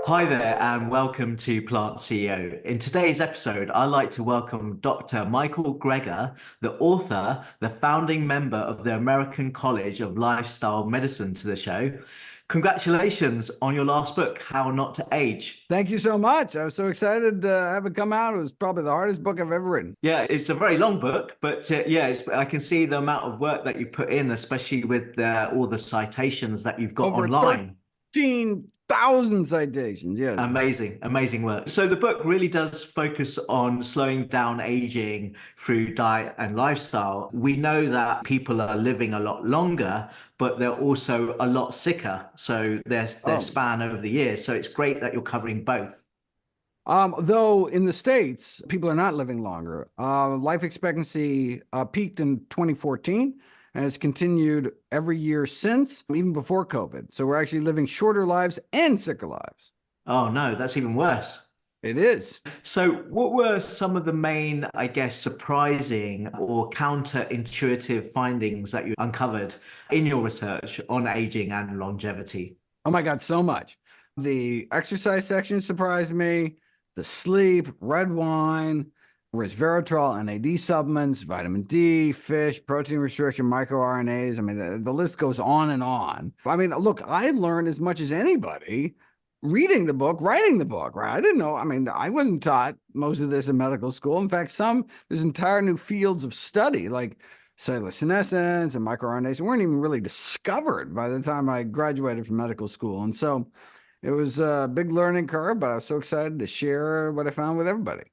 Hi there, and welcome to Plant CEO. In today's episode, I'd like to welcome Dr. Michael Greger, the author, the founding member of the American College of Lifestyle Medicine, to the show. Congratulations on your last book, How Not to Age. Thank you so much. I was so excited to have it come out. It was probably the hardest book I've ever written. Yeah, it's a very long book, but I can see the amount of work that you put in, especially with all the citations that you've got Over online. 13,000 citations. Yes. Amazing, amazing work. So the book really does focus on slowing down aging through diet and lifestyle. We know that people are living a lot longer, but they're also a lot sicker. So their Oh. span over the years. So it's great that you're covering both. Though in the States, people are not living longer. Life expectancy peaked in 2014 and has continued every year since, even before COVID. So we're actually living shorter lives and sicker lives. Oh no, that's even worse. It is. So what were some of the main, I guess, surprising or counterintuitive findings that you uncovered in your research on aging and longevity? Oh my God, so much. The exercise section surprised me. The sleep, red wine, resveratrol, NAD supplements, vitamin D, fish, protein restriction, microRNAs. I mean, the list goes on and on. I mean, look, I learned as much as anybody reading the book, writing the book, right? I didn't know. I mean, I wasn't taught most of this in medical school. In fact, there's entire new fields of study like cellular senescence and microRNAs weren't even really discovered by the time I graduated from medical school. And so it was a big learning curve, but I was so excited to share what I found with everybody.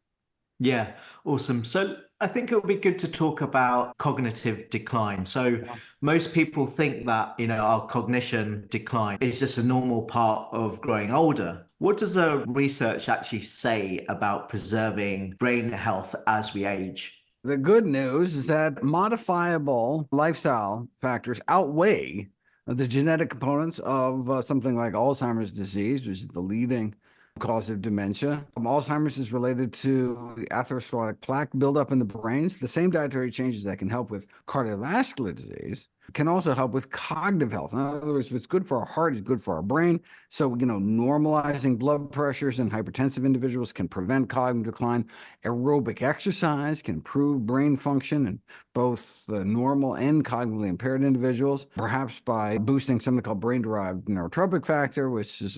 Yeah, awesome. So I think it would be good to talk about cognitive decline. So Yeah. most people think that, our cognition decline is just a normal part of growing older. What does the research actually say about preserving brain health as we age? The good news is that modifiable lifestyle factors outweigh the genetic components of something like Alzheimer's disease, which is the leading cause of dementia. Alzheimer's is related to the atherosclerotic plaque buildup in the brains. The same dietary changes that can help with cardiovascular disease can also help with cognitive health. In other words, what's good for our heart is good for our brain. So, normalizing blood pressures in hypertensive individuals can prevent cognitive decline. Aerobic exercise can improve brain function in both the normal and cognitively impaired individuals, perhaps by boosting something called brain-derived neurotropic factor,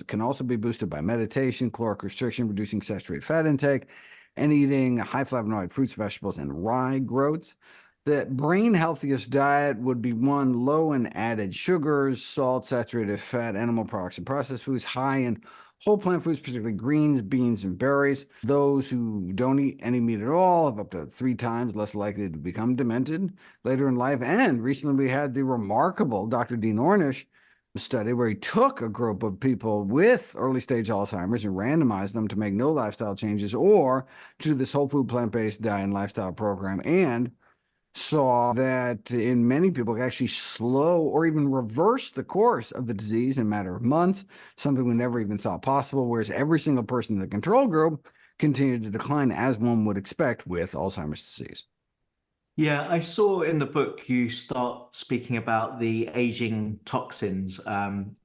can also be boosted by meditation, caloric restriction, reducing saturated fat intake, and eating high flavonoid fruits, vegetables, and rye groats. The brain healthiest diet would be one low in added sugars, salt, saturated fat, animal products, and processed foods, high in whole plant foods, particularly greens, beans, and berries. Those who don't eat any meat at all have up to 3 times less likely to become demented later in life. And recently we had the remarkable Dr. Dean Ornish study where he took a group of people with early stage Alzheimer's and randomized them to make no lifestyle changes or to this whole food plant-based diet and lifestyle program, and saw that in many people, it actually slow or even reverse the course of the disease in a matter of months, something we never even thought possible, whereas every single person in the control group continued to decline, as one would expect with Alzheimer's disease. Yeah, I saw in the book you start speaking about the aging toxins,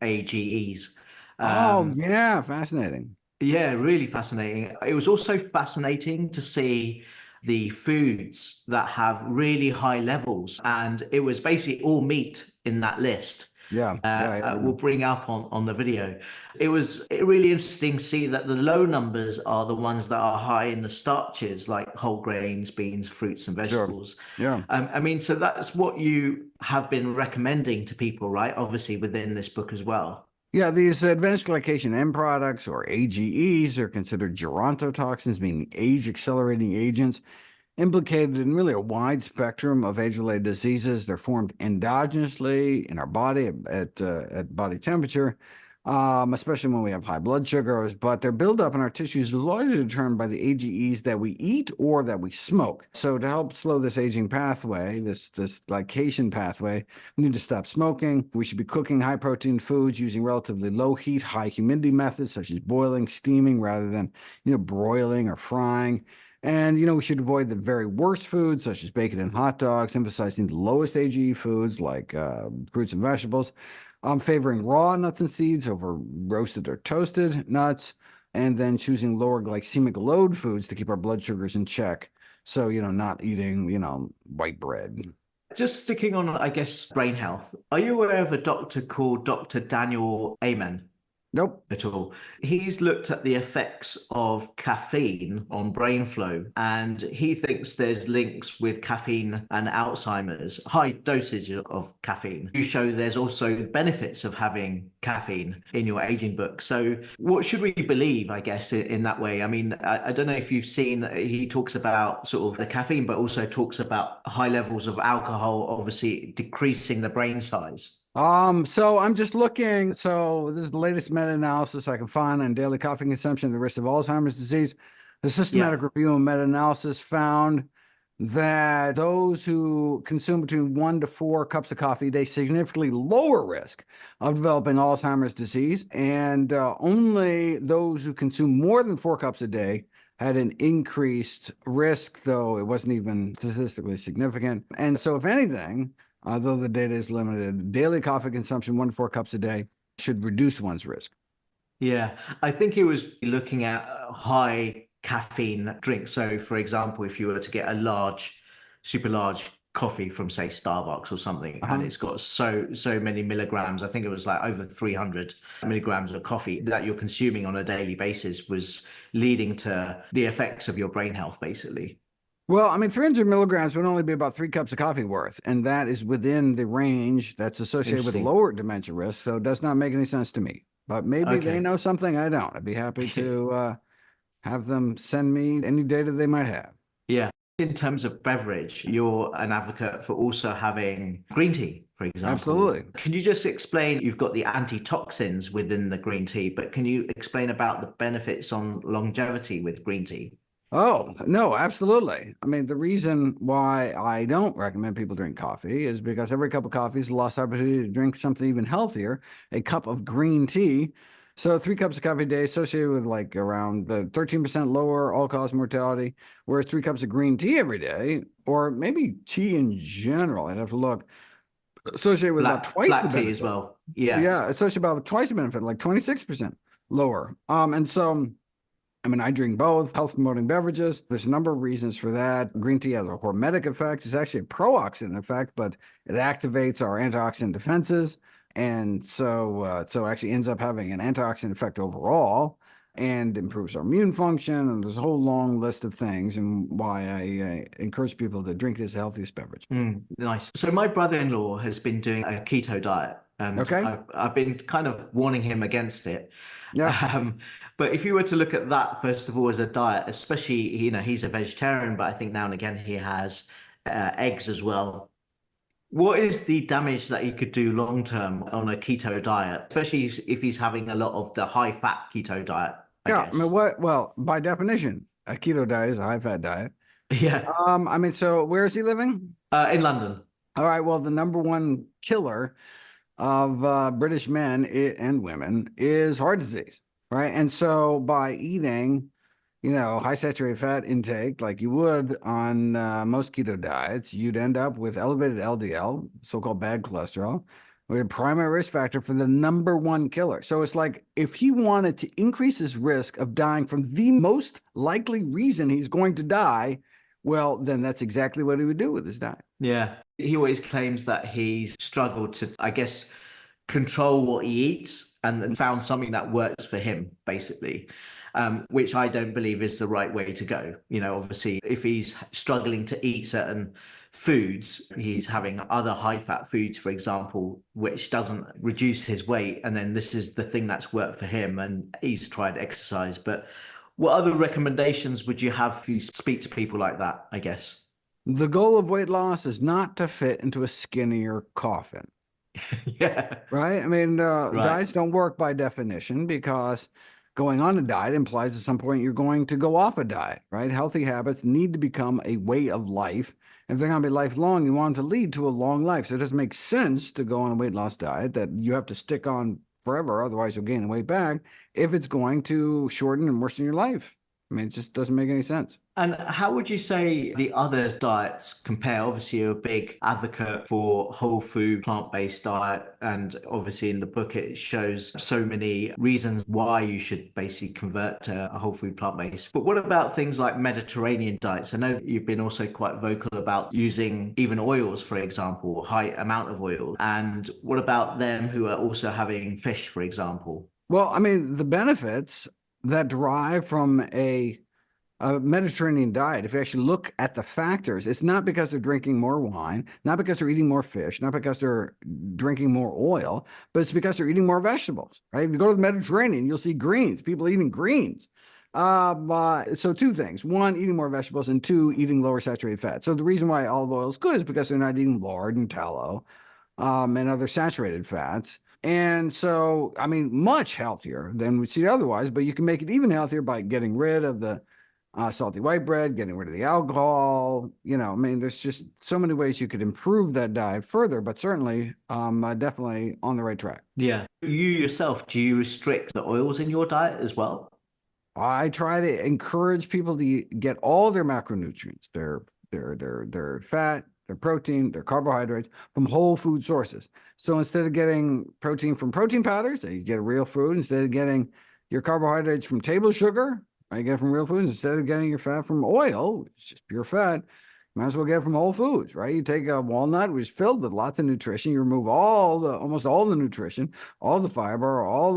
AGEs. Oh, Um, yeah, fascinating. Yeah, really fascinating. It was also fascinating to see the foods that have really high levels, and it was basically all meat in that list. Yeah, yeah, yeah. We'll bring up on the video. It was really interesting to see that the low numbers are the ones that are high in the starches, like whole grains, beans, fruits, and Sure. vegetables. Yeah. I mean, so that's what you have been recommending to people, right? Obviously, within this book as well. Yeah, these advanced glycation end products, or AGEs, are considered gerontotoxins, meaning age-accelerating agents, implicated in really a wide spectrum of age-related diseases. They're formed endogenously in our body at body temperature, especially when we have high blood sugars, but their buildup in our tissues is largely determined by the AGEs that we eat or that we smoke. So to help slow this aging pathway, this glycation pathway, we need to stop smoking. We should be cooking high-protein foods using relatively low heat, high humidity methods, such as boiling, steaming, rather than broiling or frying. And, we should avoid the very worst foods, such as bacon and hot dogs, emphasizing the lowest AGE foods like fruits and vegetables, favoring raw nuts and seeds over roasted or toasted nuts, and then choosing lower glycemic load foods to keep our blood sugars in check. So, not eating, white bread. Just sticking on, I guess, brain health. Are you aware of a doctor called Dr. Daniel Amen? Nope. At all. He's looked at the effects of caffeine on brain flow, and he thinks there's links with caffeine and Alzheimer's. High dosage of caffeine. You show there's also benefits of having caffeine in your aging book. So what should we believe, I guess, in that way? I mean, I don't know if you've seen, he talks about sort of the caffeine, but also talks about high levels of alcohol, obviously decreasing the brain size. So I'm just looking. So this is the latest meta-analysis I can find on daily coffee consumption and the risk of Alzheimer's disease. The systematic review and meta-analysis found that those who consume between 1 to 4 cups of coffee, they significantly lower risk of developing Alzheimer's disease. And only those who consume more than 4 cups a day had an increased risk, though it wasn't even statistically significant. And so if anything, though the data is limited, daily coffee consumption, 1 to 4 cups a day, should reduce one's risk. Yeah, I think he was looking at high caffeine drinks. So, for example, if you were to get a super large coffee from, say, Starbucks or something, and it's got so many milligrams, I think it was like over 300 milligrams of coffee that you're consuming on a daily basis, was leading to the effects of your brain health, basically. Well, I mean, 300 milligrams would only be about 3 cups of coffee worth, and that is within the range that's associated with lower dementia risk, so it does not make any sense to me. But maybe they know something I don't. I'd be happy to have them send me any data they might have. Yeah. In terms of beverage, you're an advocate for also having green tea, for example. Absolutely. Can you just explain, you've got the antitoxins within the green tea, but can you explain about the benefits on longevity with green tea? Oh, no, absolutely. I mean, the reason why I don't recommend people drink coffee is because every cup of coffee is a lost opportunity to drink something even healthier, a cup of green tea. So 3 cups of coffee a day associated with like around 13% lower all-cause mortality, whereas 3 cups of green tea every day, or maybe tea in general, I'd have to look, associated with about twice the benefit. Tea as well. Yeah. Yeah, associated about twice the benefit, like 26% lower. And so, I mean, I drink both health-promoting beverages. There's a number of reasons for that. Green tea has a hormetic effect. It's actually a pro-oxidant effect, but it activates our antioxidant defenses. And so actually ends up having an antioxidant effect overall and improves our immune function. And there's a whole long list of things and why I encourage people to drink it as the healthiest beverage. Nice. So my brother-in-law has been doing a keto diet, and I've been kind of warning him against it. Yeah. But if you were to look at that, first of all, as a diet, especially, he's a vegetarian, but I think now and again he has eggs as well. What is the damage that he could do long term on a keto diet, especially if he's having a lot of the high fat keto diet? I guess. I mean, well, by definition, a keto diet is a high fat diet. Yeah. I mean, so where is he living? In London. All right. Well, the number one killer of British men and women is heart disease, right? And so by eating, high saturated fat intake, like you would on most keto diets, you'd end up with elevated LDL, so-called bad cholesterol, a primary risk factor for the number one killer. So it's like if he wanted to increase his risk of dying from the most likely reason he's going to die, well, then that's exactly what he would do with his diet. Yeah. He always claims that he's struggled to, I guess, control what he eats and found something that works for him, basically. Which I don't believe is the right way to go. Obviously, if he's struggling to eat certain foods, he's having other high-fat foods, for example, which doesn't reduce his weight. And then this is the thing that's worked for him, and he's tried exercise. But what other recommendations would you have if you speak to people like that, I guess? The goal of weight loss is not to fit into a skinnier coffin. Yeah. Right? I mean, diets don't work by definition because going on a diet implies at some point you're going to go off a diet, right? Healthy habits need to become a way of life. If they're going to be lifelong, you want them to lead to a long life. So it doesn't make sense to go on a weight loss diet that you have to stick on forever, otherwise you'll gain the weight back, if it's going to shorten and worsen your life. I mean, it just doesn't make any sense. And how would you say the other diets compare? Obviously, you're a big advocate for whole food, plant-based diet, and obviously in the book it shows so many reasons why you should basically convert to a whole food, plant-based. But what about things like Mediterranean diets? I know you've been also quite vocal about using even oils, for example, high amount of oil. And what about them who are also having fish, for example? Well, I mean, the benefits that derive from a Mediterranean diet, if you actually look at the factors, it's not because they're drinking more wine, not because they're eating more fish, not because they're drinking more oil, but it's because they're eating more vegetables, right? If you go to the Mediterranean, you'll see greens, people eating greens. So two things. One, eating more vegetables, and two, eating lower saturated fat. So the reason why olive oil is good is because they're not eating lard and tallow and other saturated fats. And so, I mean, much healthier than we see otherwise, but you can make it even healthier by getting rid of the salty white bread, getting rid of the alcohol. I mean, there's just so many ways you could improve that diet further, but certainly definitely on the right track. Yeah. You yourself, do you restrict the oils in your diet as well? I try to encourage people to get all their macronutrients, their fat, their protein, their carbohydrates from whole food sources. So instead of getting protein from protein powders, you get real food. Instead of getting your carbohydrates from table sugar, you get it from real foods. Instead of getting your fat from oil, which is just pure fat, you might as well get it from whole foods, right? You take a walnut, which is filled with lots of nutrition. You remove almost all the nutrition, all the fiber, all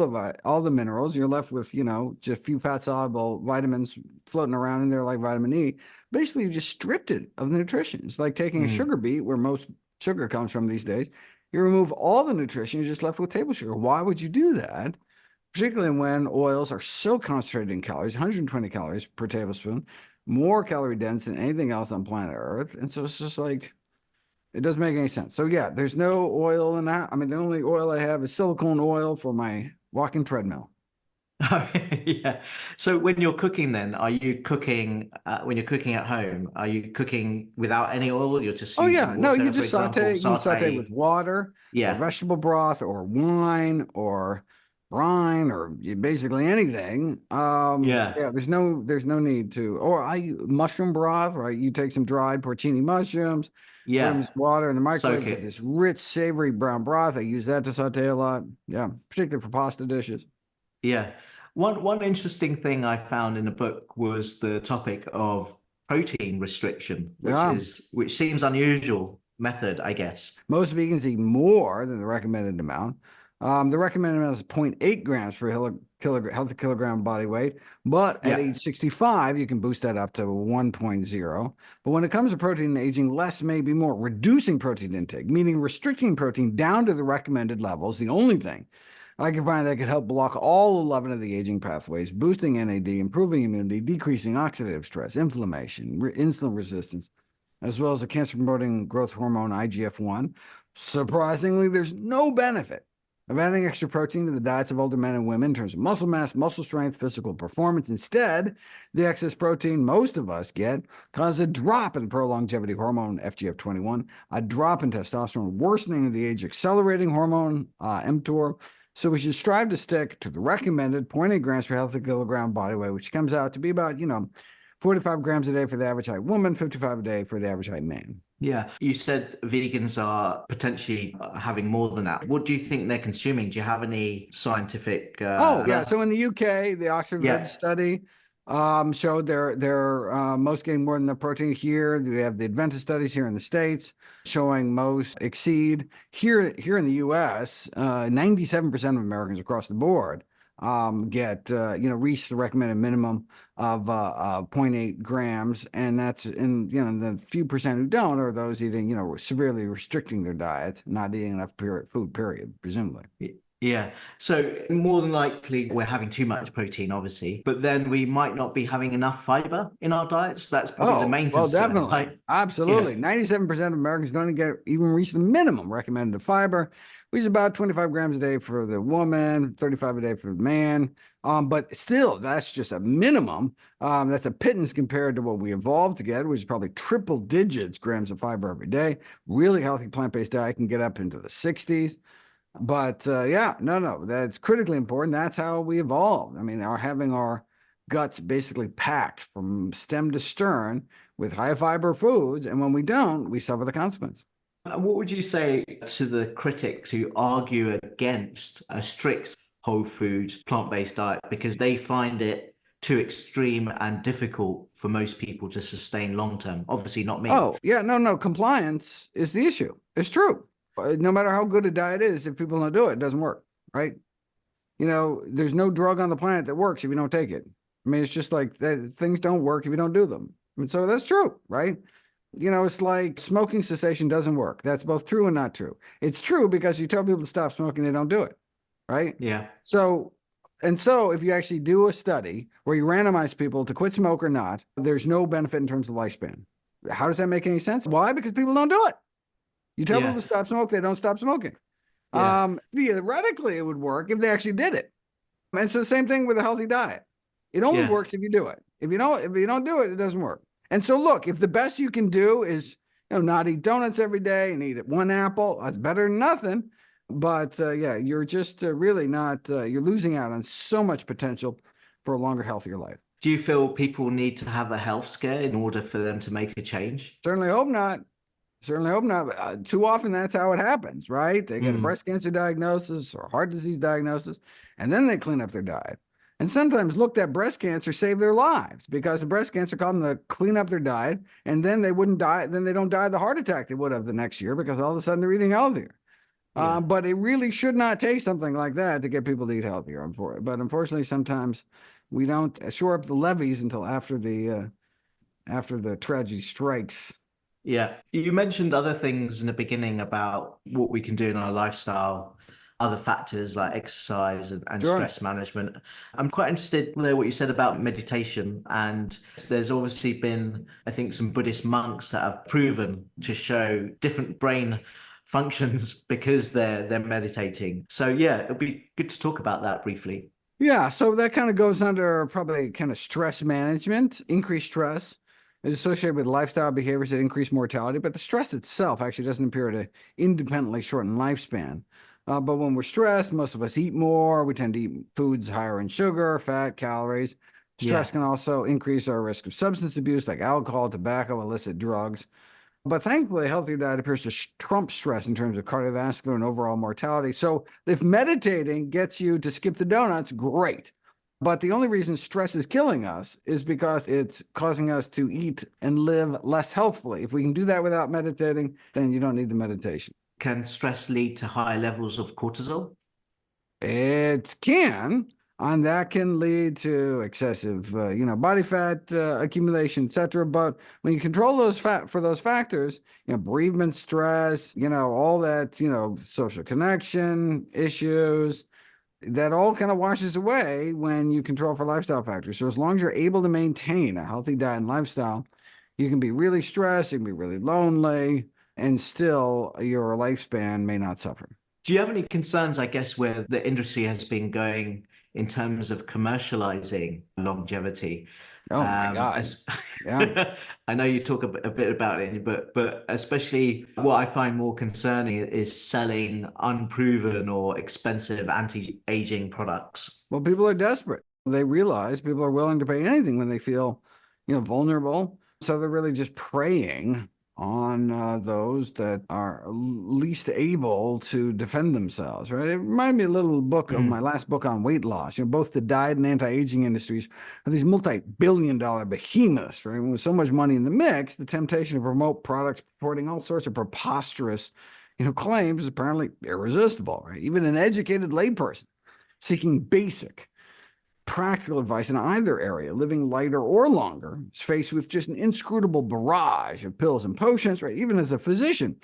the minerals. You're left with, just a few fat soluble vitamins floating around in there like vitamin E. Basically, you just stripped it of the nutrition. It's like taking a sugar beet, where most sugar comes from these days. You remove all the nutrition, you're just left with table sugar. Why would you do that? Particularly when oils are so concentrated in calories, 120 calories per tablespoon, more calorie dense than anything else on planet Earth. And so it's just like, it doesn't make any sense. So yeah, there's no oil in that. I mean, the only oil I have is silicone oil for my walking treadmill. Yeah. So when you're cooking then, are you cooking, when you're cooking at home, are you cooking without any oil? You're just Oh yeah, using no, you water, for just example, saute. You can saute saute. with water or Yeah. vegetable broth or wine or brine or basically anything. Yeah. Yeah, there's no need to. Or mushroom broth, right? You take some dried porcini mushrooms, put them in Yeah. some water in the Soak microwave, get it. this rich, savory brown broth. I use that to saute a lot. Yeah, particularly for pasta dishes. Yeah. One interesting thing I found in the book was the topic of protein restriction, Yeah. which seems unusual method, I guess. Most vegans eat more than the recommended amount. The recommended amount is zero point 0.8 grams per healthy kilogram body weight, but at Yeah. age 65, you can boost that up to 1.0. But when it comes to protein aging, less may be more. Reducing protein intake, meaning restricting protein down to the recommended levels, the only thing I can find that could help block all 11 of the aging pathways, boosting NAD, improving immunity, decreasing oxidative stress, inflammation, insulin resistance, as well as the cancer-promoting growth hormone IGF-1. Surprisingly, there's no benefit of adding extra protein to the diets of older men and women in terms of muscle mass, muscle strength, physical performance. Instead, the excess protein most of us get causes a drop in the pro-longevity hormone FGF21, a drop in testosterone, worsening of the age-accelerating hormone mTOR. So we should strive to stick to the recommended 0.8 grams per healthy kilogram body weight, which comes out to be about, 45 grams a day for the average height woman, 55 a day for the average height man. Yeah. You said vegans are potentially having more than that. What do you think they're consuming? Do you have any scientific Oh, yeah. So in the UK, the Oxford Veg Yeah. study showed they're most getting more than the protein here. We have the Adventist studies here in the States showing most exceed. Here in the US, 97% of Americans across the board reach the recommended minimum of 0 0.8 grams, and that's in the few percent who don't are those eating severely restricting their diet, not eating enough food, period, presumably. Yeah. So more than likely we're having too much protein, obviously, but then we might not be having enough fiber in our diets. That's probably the Oh, main well, concern, definitely. right? Yeah. Absolutely. 97% of Americans don't even reach the minimum recommended fiber, which is about 25 grams a day for the woman, 35 a day for the man. But still, that's just a minimum. That's a pittance compared to what we evolved to get, which is probably triple digits grams of fiber every day. Really healthy plant-based diet can get up into the 60s. But yeah, no, that's critically important. That's how we evolved. I mean, having our guts basically packed from stem to stern with high fiber foods. And when we don't, we suffer the consequence. What would you say to the critics who argue against a strict whole food, plant-based diet because they find it too extreme and difficult for most people to sustain long term? Obviously, not me. Oh, yeah, no. Compliance is the issue. It's true. No matter how good a diet is, if people don't do it, it doesn't work, right? There's no drug on the planet that works if you don't take it. I mean, it's just like that, things don't work if you don't do them. And so that's true, right? It's like smoking cessation doesn't work. That's both true and not true. It's true because you tell people to stop smoking, they don't do it, right? Yeah. So if you actually do a study where you randomize people to quit smoke or not, there's no benefit in terms of lifespan. How does that make any sense? Why? Because people don't do it. You tell people to stop smoke, they don't stop smoking. Yeah. Theoretically, it would work if they actually did it. And so the same thing with a healthy diet. It only works if you do it. If you don't do it, it doesn't work. And so look, if the best you can do is not eat donuts every day and eat one apple, that's better than nothing. But you're just really not, you're losing out on so much potential for a longer, healthier life. Do you feel people need to have a health scare in order for them to make a change? Certainly hope not. Certainly hope not. Too often that's how it happens, right? They get a breast cancer diagnosis or heart disease diagnosis, and then they clean up their diet. And sometimes, look, that breast cancer saved their lives because the breast cancer caused them to clean up their diet, and then they wouldn't die. Then they don't die of the heart attack they would have the next year because all of a sudden they're eating healthier. But it really should not take something like that to get people to eat healthier. But unfortunately, sometimes we don't shore up the levees until after the tragedy strikes. Yeah. You mentioned other things in the beginning about what we can do in our lifestyle, other factors like exercise and Sure. stress management. I'm quite interested in what you said about meditation. And there's obviously been, I think, some Buddhist monks that have proven to show different brain functions because they're meditating. So yeah, it'll be good to talk about that briefly. Yeah, so that kind of goes under probably kind of stress management. Increased stress is associated with lifestyle behaviors that increase mortality, but the stress itself actually doesn't appear to independently shorten lifespan. But when we're stressed, most of us eat more. We tend to eat foods higher in sugar, fat, calories. Stress can also increase our risk of substance abuse like alcohol, tobacco, illicit drugs. But thankfully, a healthier diet appears to trump stress in terms of cardiovascular and overall mortality. So if meditating gets you to skip the donuts, great. But the only reason stress is killing us is because it's causing us to eat and live less healthfully. If we can do that without meditating, then you don't need the meditation. Can stress lead to high levels of cortisol? It can, and that can lead to excessive, body fat accumulation, etc. But when you control those factors, bereavement, stress, all that, social connection issues, that all kind of washes away when you control for lifestyle factors. So as long as you're able to maintain a healthy diet and lifestyle, you can be really stressed, you can be really lonely, and still your lifespan may not suffer. Do you have any concerns, I guess, where the industry has been going in terms of commercializing longevity? Oh my God. Yeah. I know you talk a bit about it, but especially what I find more concerning is selling unproven or expensive anti-aging products. Well, people are desperate. They realize people are willing to pay anything when they feel, vulnerable. So they're really just preying on those that are least able to defend themselves, right? It reminded me a little book of my last book on weight loss. Both the diet and anti-aging industries are these multi-billion-dollar behemoths, right? With so much money in the mix, the temptation to promote products purporting all sorts of preposterous, claims is apparently irresistible, right? Even an educated layperson seeking basic practical advice in either area, living lighter or longer, is faced with just an inscrutable barrage of pills and potions, right? Even as a physician,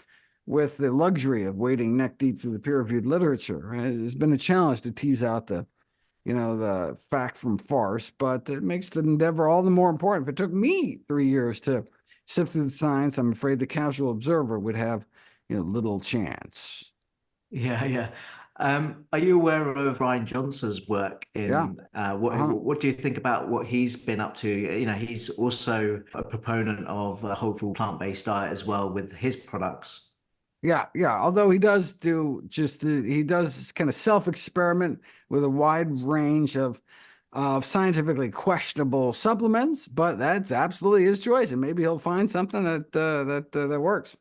with the luxury of wading neck deep through the peer-reviewed literature, right? It's been a challenge to tease out the fact from farce, but it makes the endeavor all the more important. If it took me 3 years to sift through the science, I'm afraid the casual observer would have, little chance. Yeah. Are you aware of Brian Johnson's work in what do you think about what he's been up to? He's also a proponent of a whole food plant-based diet as well with his products. Yeah. Although he does kind of self-experiment with a wide range of of scientifically questionable supplements, but that's absolutely his choice, and maybe he'll find something that works.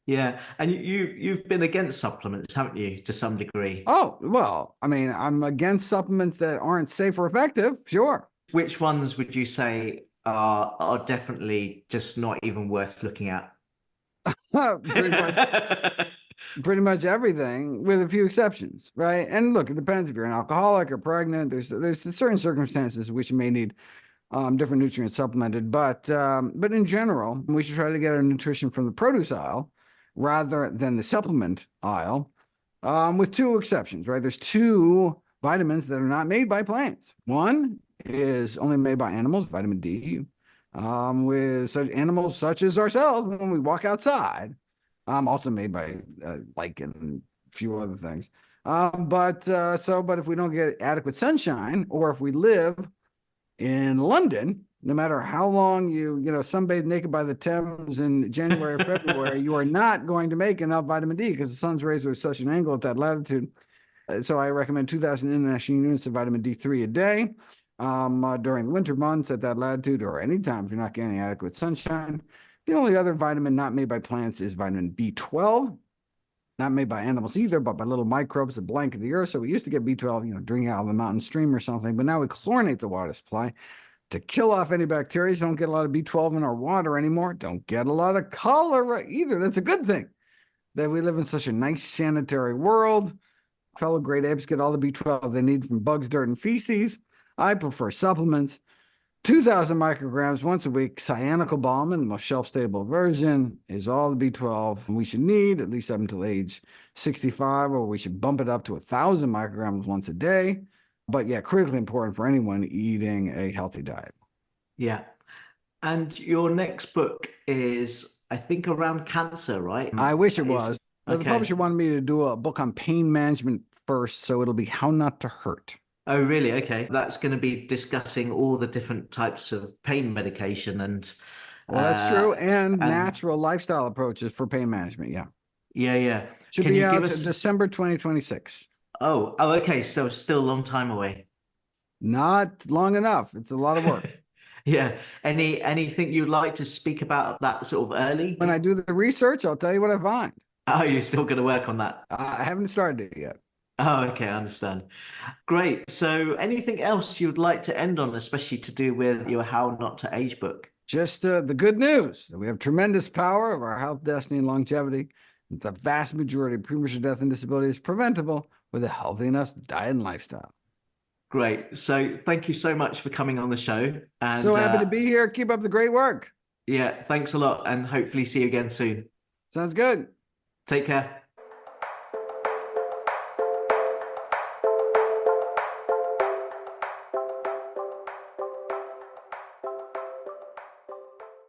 Yeah, and you've been against supplements, haven't you, to some degree? Oh, well, I mean, I'm against supplements that aren't safe or effective, sure. Which ones would you say are definitely just not even worth looking at? Pretty much pretty much everything with a few exceptions, right? And look, it depends if you're an alcoholic or pregnant. There's certain circumstances in which you may need different nutrients supplemented, but in general, we should try to get our nutrition from the produce aisle rather than the supplement aisle, with two exceptions, right? There's two vitamins that are not made by plants. One is only made by animals, vitamin D, with such animals such as ourselves when we walk outside. Also made by lichen and a few other things. But if we don't get adequate sunshine, or if we live in London, no matter how long you sunbathe naked by the Thames in January or February, you are not going to make enough vitamin D because the sun's rays are at such an angle at that latitude. So I recommend 2,000 international units of vitamin D3 a day during the winter months at that latitude, or anytime if you're not getting adequate sunshine. The only other vitamin not made by plants is vitamin B12, not made by animals either, but by little microbes that blanket the earth. So we used to get B12, drinking out of the mountain stream or something, but now we chlorinate the water supply to kill off any bacteria. So don't get a lot of B12 in our water anymore. Don't get a lot of cholera either. That's a good thing that we live in such a nice sanitary world. Fellow great apes get all the B12 they need from bugs, dirt, and feces. I prefer supplements. 2,000 micrograms once a week. Cyanical balm, in the most shelf-stable version, is all the B12 we should need, at least up until age 65, or we should bump it up to 1,000 micrograms once a day. But yeah, critically important for anyone eating a healthy diet. Yeah. And your next book is, I think, around cancer, right? I wish it was. But the Okay. publisher wanted me to do a book on pain management first, so it'll be How Not to Hurt. Oh, really? Okay. That's going to be discussing all the different types of pain medication Well, that's true, and and natural lifestyle approaches for pain management. Yeah. yeah. Should Can be you give out us December 2026. Oh, okay. So still a long time away. Not long enough. It's a lot of work. Yeah. Anything you'd like to speak about that sort of early? When I do the research, I'll tell you what I find. Oh, you're still going to work on that. I haven't started it yet. Oh, okay, I understand. Great. So anything else you'd like to end on, especially to do with your How Not to Age book? Just the good news that we have tremendous power of our health, destiny, and longevity. The vast majority of premature death and disability is preventable with a healthy enough diet and lifestyle. Great. So thank you so much for coming on the show. And So happy to be here. Keep up the great work. yeah, thanks a lot, and hopefully see you again soon. Sounds good. Take care.